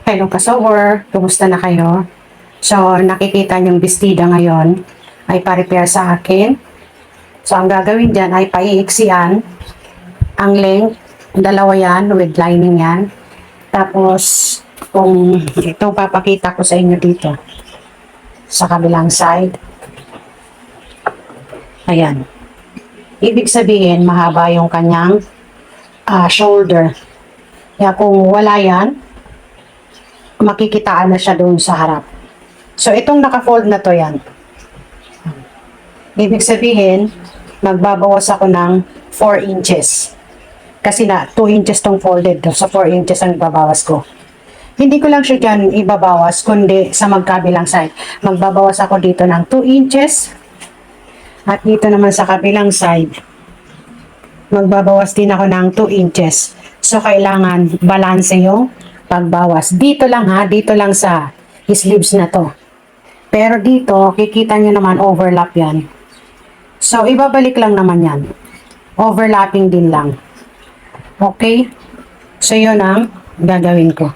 Hello kasower, kumusta na kayo? So, nakikita niyong bestida ngayon ay pa-repair sa akin. So, ang gagawin dyan ay paiiksian ang length, dalawa yan with lining yan. Tapos, kung ito papakita ko sa inyo dito sa kabilang side. Ayan. Ibig sabihin, mahaba yung kanyang shoulder. Kaya kung wala yan, makikitaan na siya doon sa harap. So, itong naka-fold na to yan. Ibig sabihin, magbabawas ako ng 4 inches. Kasi na, 2 inches tong folded. So, 4 inches ang ibabawas ko. Hindi ko lang siya dyan ibabawas, kundi sa magkabilang side. Magbabawas ako dito ng 2 inches. At dito naman sa kabilang side, magbabawas din ako ng 2 inches. So, kailangan balance yung pagbawas. Dito lang ha, dito lang sa sleeves na to. Pero dito, kikita nyo naman overlap yan. So, ibabalik lang naman yan. Overlapping din lang. Okay? So, yun ang gagawin ko.